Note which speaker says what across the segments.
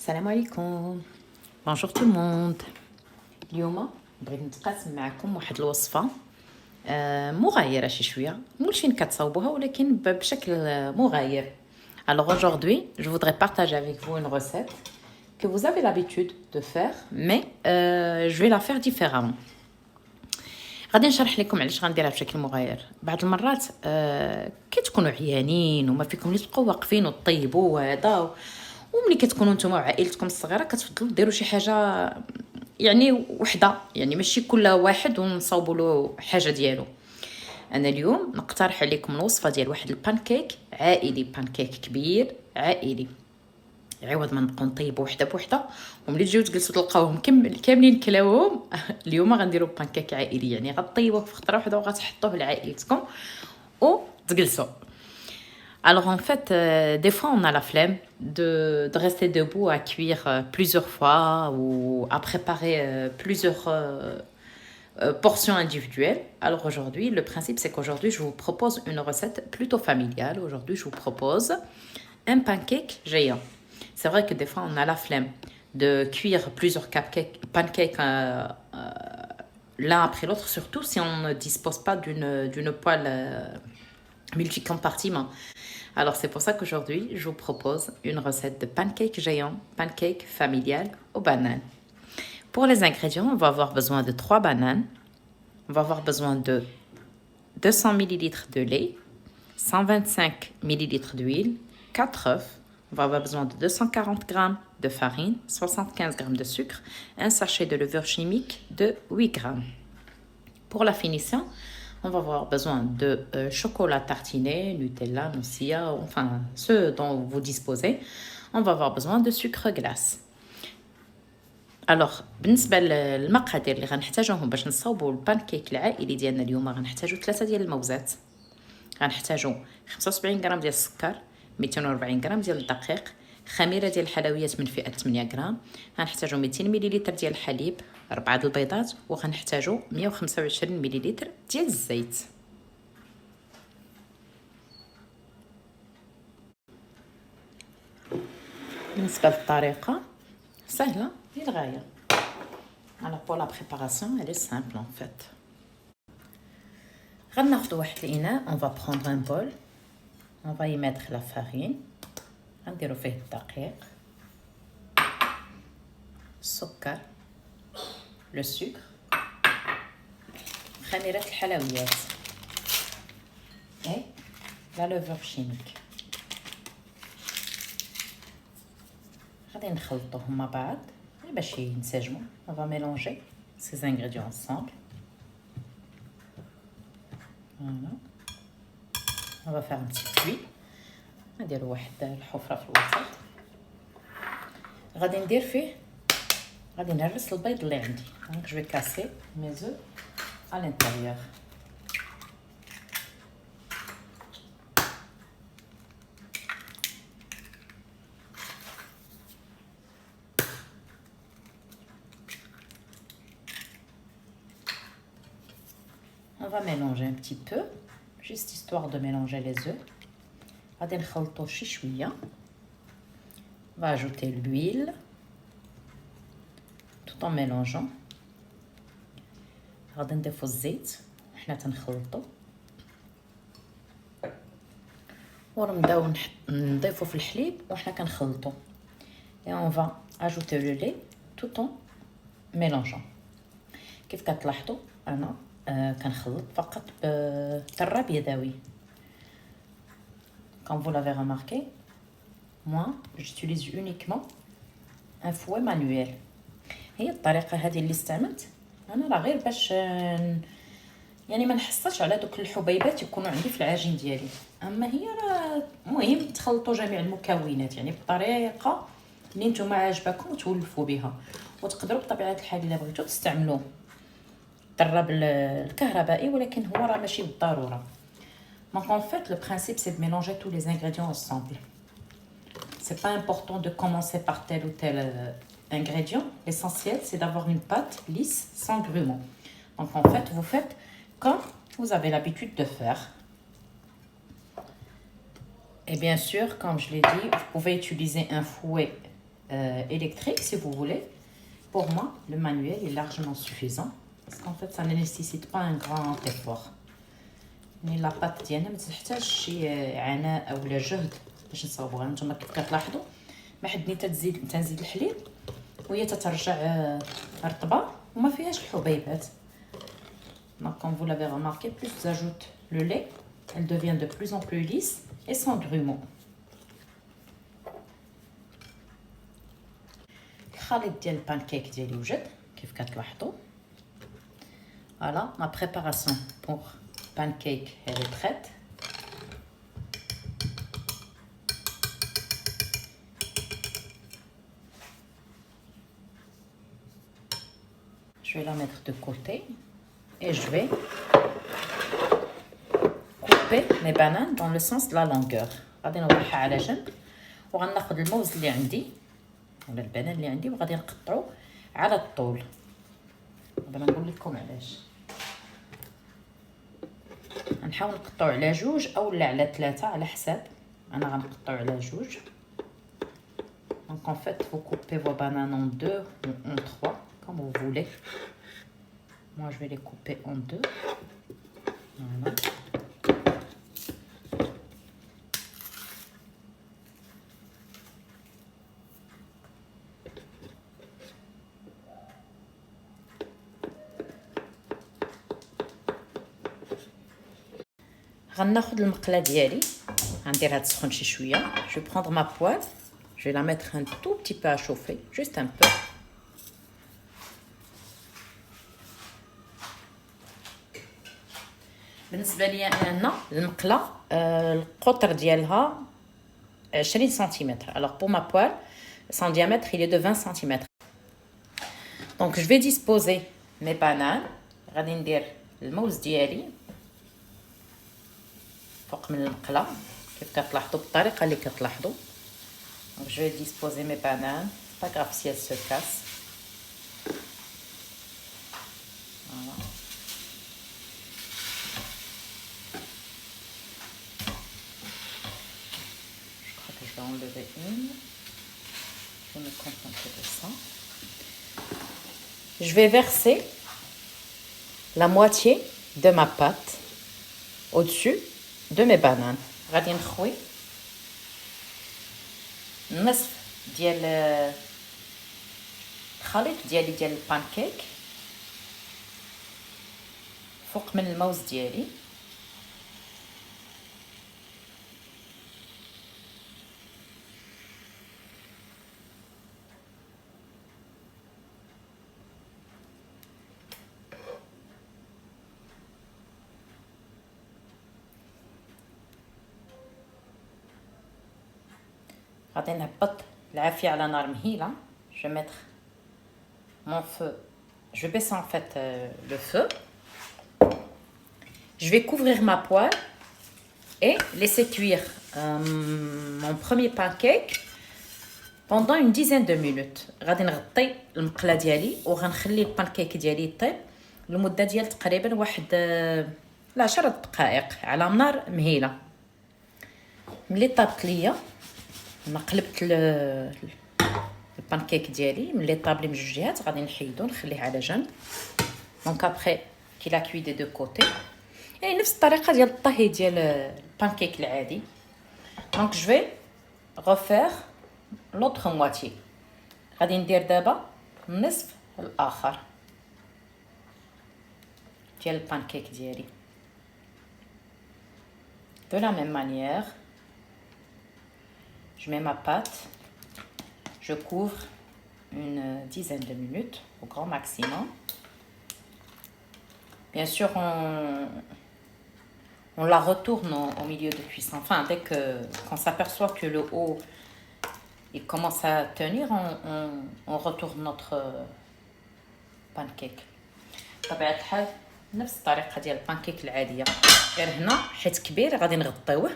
Speaker 1: السلام عليكم. بونجور تو الموند. اليوم بغيت نتقاسم معكم واحد الوصفه مغايره شي شويه، مولفين كتصاوبوها ولكن بشكل مغاير. Alors aujourd'hui, je voudrais partager avec vous une recette que vous avez l'habitude de faire, mais je vais la faire différemment. غادي نشرح لكم علاش غنديرها بشكل مغاير. بعض المرات كتكونوا عيانين وما فيكم اللي تبقوا واقفين وطيبوا وهذا، وملي كتكونوا نتوما وعائلتكم الصغيره كتفضلوا ديروا شي حاجه يعني وحده، يعني ماشي كل واحد ونصاوبوا له حاجه ديالو. انا اليوم نقترح عليكم الوصفه ديال واحد البانكيك عائلي، بانكيك كبير عائلي، عوض ما نبقاو نطيبوا وحده بوحده وملي تجيو تجلسوا تلقاوهم كاملين كلاوهم. اليوم غنديروا بانكيك عائلي، يعني غطيبوه في خطره وحده وغتحطوه لعائلتكم وتجلسوا. Alors en fait, des fois on a la flemme de rester debout à cuire plusieurs fois ou à préparer plusieurs portions individuelles. Alors aujourd'hui, le principe c'est qu'aujourd'hui je vous propose une recette plutôt familiale. Aujourd'hui je vous propose un pancake géant. C'est vrai que des fois on a la flemme de cuire plusieurs pancakes l'un après l'autre, surtout si on ne dispose pas d'une poêle multi-compartiment. Alors c'est pour ça qu'aujourd'hui, je vous propose une recette de pancake géant, pancake familial aux bananes. Pour les ingrédients, on va avoir besoin de 3 bananes, on va avoir besoin de 200 ml de lait, 125 ml d'huile, 4 œufs, on va avoir besoin de 240 g de farine, 75 g de sucre, un sachet de levure chimique de 8 g. Pour la finition, on va avoir besoin de chocolat tartiné, Nutella, Nocilla, enfin ce dont vous disposez. On va avoir besoin de sucre glace. Alors بالنسبه للمقادير اللي غنحتاجوهم باش نصاوبوا البانكيك العائلي ديالنا اليوم، غنحتاجوا 3 ديال الموزات، غنحتاجوا 75 غرام ديال السكر، 240 غرام ديال الدقيق، خميره ديال الحلويات من فئه 8 غرام، غنحتاجوا 200 ملل ديال الحليب، 4 د البيضات، وغنحتاجوا 125 ملل ديال الزيت. بالنسبه للطريقه سهله للغايه. Alors pour la préparation, elle est simple en fait. غناخذ واحد الاناء، on va prendre un bol, on va y mettre la farine, غنديروا فيه الدقيق، السكر، le sucre، خميرة الحلويات et la levure chimique. غادي نخلطوهم مع بعض باش ينسجموا. On va mélanger ces ingrédients ensemble. Voilà. On va faire un petit puits. نديروا واحد الحفرة في الوسط. غادي ندير فيه، غادي نهرس البيض اللي عندي. Donc je vais casser mes œufs à l'intérieur. On va mélanger un petit peu, juste histoire de mélanger les œufs. غادي نخلطو شي شويه. On va ajouter l'huile tout en mélangeant. غادي نضيفو الزيت وحنا تنخلطو، ونبداو نضيفو في الحليب وحنا كنخلطو. Et on va ajouter le lait tout en mélangeant. كيف كتلاحظوا انا كنخلط فقط بالطراب يدوي. Comme vous l'avez remarqué, moi j'utilise uniquement un fouet manuel. هي الطريقه هذه اللي استعملت انا راه غير باش يعني ما نحصلش على دوك الحبيبات يكونوا عندي في العجين ديالي. اما هي راه مهم تخلطوا جميع المكونات يعني بطريقه اللي نتوما عاجباكم وتولفوا بها، وتقدروا بطبيعه الحال الا بغيتوا تستعملوا الطراب الكهربائي، ولكن هو راه ماشي بالضروره. Donc en fait le principe c'est de mélanger tous les ingrédients ensemble. C'est pas important de commencer par tel ou tel ingrédient. L'essentiel c'est d'avoir une pâte lisse sans grumeaux. Donc en fait vous faites comme vous avez l'habitude de faire. Et bien sûr, comme je l'ai dit, vous pouvez utiliser un fouet électrique si vous voulez. Pour moi, le manuel est largement suffisant parce qu'en fait, ça ne nécessite pas un grand effort. يعني لاباط ديالنا ما تحتاجش شي عناء اولا جهد باش نصاوبوها. نتوما كيف كتلاحظوا ما حدني تنزيد الحليب وهي تترجع رطبه وما فيهاش الحبيبات. Donc comme vous l'avez remarqué, plus vous ajoutez le lait, elle devient de plus en plus lisse et sans grumeaux. الخليط ديال البانكيك ديالي وجد كيف كتلاحظوا. Voilà, ma préparation pour pancake elle est prête. Je vais la mettre de côté et je vais couper mes bananes dans le sens de la longueur. غادي نوضعها على جنب وغناخذ الموز اللي عندي ولا البنان اللي عندي وغادي نقطعو على الطول. دابا نقول لكم علاش. غنحاول نقطعو على جوج اولا على ثلاثة على حساب. انا غنقطعو على جوج. Donc en fait, vous coupez vos bananes en deux ou en trois, comme vous voulez. Moi, je vais les couper en deux. Voilà. غناخذ المقله ديالي غنديرها تسخن شي شويه. Je vais prendre ma poêle, je vais la mettre un tout petit peu à chauffer, juste un peu. بالنسبه لي انا المقله القطر ديالها 20 سنتيمتر. Alors pour ma poêle, son diamètre il est de 20 cm. Donc je vais disposer mes bananes. غادي ندير الموز ديالي فوق من المقله كيف كتلاحظوا بالطريقه اللي كتلاحظوا. Donc je vais disposer mes bananes, c'est pas grave si elles se cassent. Voilà. Je crois que je vais enlever une. Je vais me contenter de ça. Je vais verser la moitié de ma pâte au-dessus de mes bananes. غادي نخوي نصف ديال الخليط ديالي ديال البانكيك فوق من الموز ديالي. غادي نهبط العافية على نار مهيلة. Je vais mettre mon feu, je vais baisser en fait le feu. Je vais couvrir ma poêle et laisser cuire mon premier pancake pendant une dizaine de minutes. غادي نغطي المقله ديالي وغنخلي البانكيك ديالي يطيب لمده ديال تقريبا واحد 10 دقائق على نار مهيله. ملي طابت ليا انا قلبت البانكيك ديالي. ملي طاب لي من جوج جهات غادي نحيدو نخليه على جنب. دونك ابري كي لا كوي دي دو كوتي يعني نفس الطريقه ديال الطهي ديال البانكيك العادي. دونك جو في غوفير لوطخ مواتي. غادي ندير دابا النصف الاخر ديال البانكيك ديالي. De la même manière, je mets ma pâte, je couvre une dizaine de minutes au grand maximum. Bien sûr, on la retourne au milieu de cuisson. Enfin, dès qu'on s'aperçoit que le haut il commence à tenir, on retourne notre pancake. بطبيعة الحال نفس الطريقة ديال البانكيك العادية، غير هنا حيت كبير غادي نغطيوه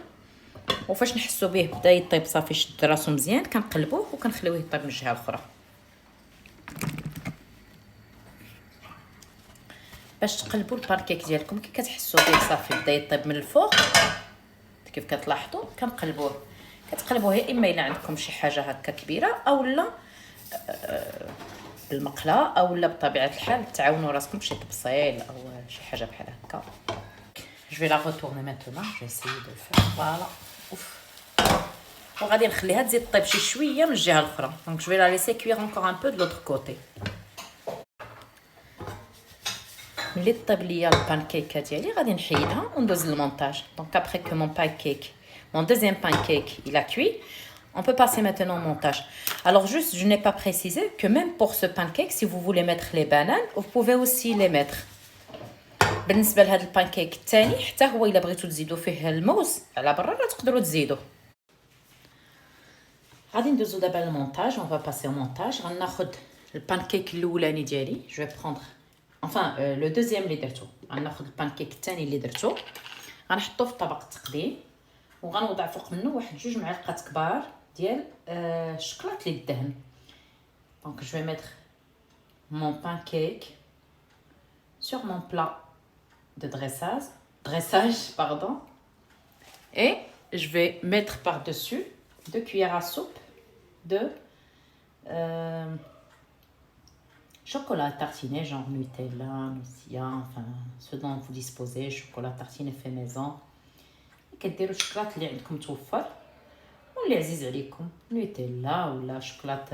Speaker 1: وفاش نحسو به بدا يطيب صافي شد راسو مزيان كنقلبوه وكنخليوه يطيب من الجهه الاخرى. باش تقلبوا البانكيك ديالكم كي كتحسوا به صافي بدا يطيب من الفوق كيف كتلاحظوا كنقلبوه. كتقلبوها يا اما الا عندكم شي حاجه هكا كبيره اولا بالمقله اولا بطبيعه الحال تعاونوا راسكم بشي طبسيل او شي حاجه بحال هكا. جو في لا retourner maintenant, je vais essayer de faire voilà. اوف وغادي نخليها تزيد طيب شي شويه من الجهه الاخرى. دونك جو في لا laisser cuire encore un peu de l'autre côté. ملي طيب ليا البانكيكه ديالي غادي نحيدها وندوز للمونتاج. دونك ابري كو مون بانكيك mon deuxième pancake il a cuit, on peut passer maintenant au montage. Alors juste je n'ai pas précisé que même pour ce pancake si vous voulez mettre les bananes vous pouvez aussi les mettre. بالنسبه لهذا البانكيك الثاني حتى هو الا بغيتو تزيدوا فيه الموز على برا راه تقدروا تزيدوا. غادي ندوزو دابا للمونتاج. on va passer au montage. غناخذ البانكيك الاولاني ديالي je vais prendre enfin le deuxième اللي درتو. غناخذ البانكيك الثاني اللي درتو غنحطو في طبق التقديم وغنوضع فوق منه واحد 2 معالق كبار ديال الشكلاط اللي دهن. دونك je vais mettre mon pancake sur mon plat de dressage pardon, et je vais mettre par-dessus 2 cuillères à soupe de chocolat tartiné genre Nutella, Nutella, enfin ce dont vous disposez, chocolat tartiné fait maison. كديروا الشكلاط اللي عندكم توفر واللي عزيز عليكم، نوتيلا ولا شكلاط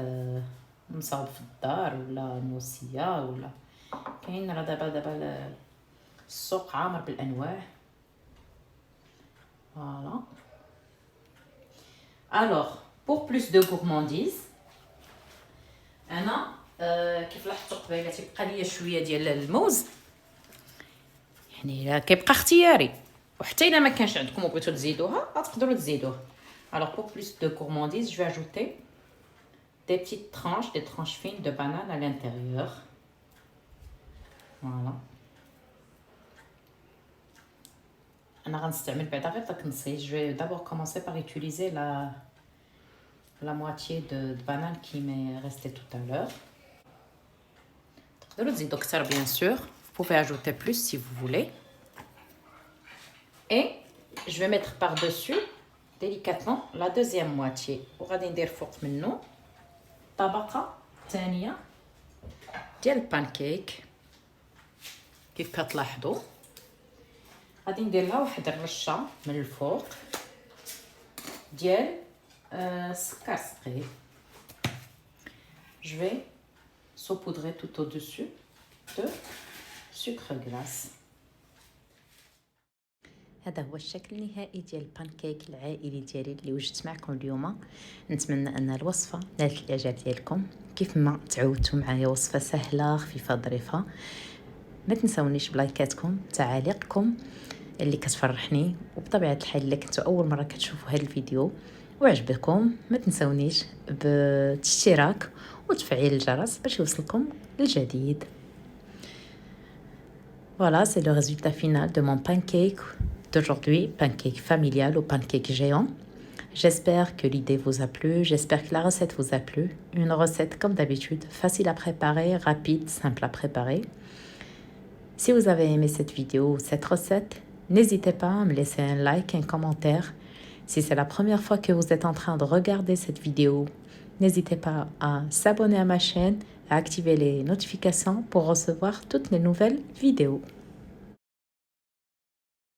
Speaker 1: مصاوب في الدار ولا نوسيه ولا كاين راه دابا السوق عامر بالانواع. فوالا. alors pour plus de gourmandise انا كيف لاحظتوا قبيله تيبقى ليا شويه ديال الموز، يعني كيبقى اختياري وحتى الا ما كانش عندكم وبغيتو تزيدوها غتقدروا تزيدوه. alors pour plus de gourmandise je vais ajouter des petites tranches, des tranches fines de banane à l'intérieur. voilà. انا غنستعمل بعدا غير داك النصيص. je vais d'abord commencer par utiliser la moitié de banane qui m'est restée tout à l'heure. تقدروا تزيدوا اكثر bien sûr, vous pouvez ajouter plus si vous voulez. et je vais mettre par-dessus délicatement la deuxième moitié وغادي ندير فوق منه طبقه ثانيه ديال البانكيك كيف كتلاحظوا. غادي ندير لها واحد الرشه من الفوق ديال السكر صغير. je vais saupoudrer tout au-dessus de sucre glace. هذا هو الشكل النهائي ديال البانكيك العائلي ديالي اللي وجدت معكم اليوم. نتمنى ان الوصفه نالت الاعجاب ديالكم. كيف ما تعودتوا معايا وصفه سهله خفيفه ظريفه. ما تنسونيش بلايكاتكم تعاليقكم اللي كتفرحني، وبطبيعه الحال الا كنتوا اول مره كتشوفوا هذا الفيديو وعجبكم ما تنسونيش بالاشتراك وتفعيل الجرس باش يوصلكم الجديد. Voilà, c'est le résultat final de mon pancake d'aujourd'hui, pancake familial ou pancake géant. J'espère que l'idée vous a plu, j'espère que la recette vous a plu. Une recette comme d'habitude, facile à préparer, rapide, simple à préparer. Si vous avez aimé cette vidéo ou cette recette, n'hésitez pas à me laisser un like, un commentaire. Si c'est la première fois que vous êtes en train de regarder cette vidéo, n'hésitez pas à s'abonner à ma chaîne, à activer les notifications pour recevoir toutes les nouvelles vidéos.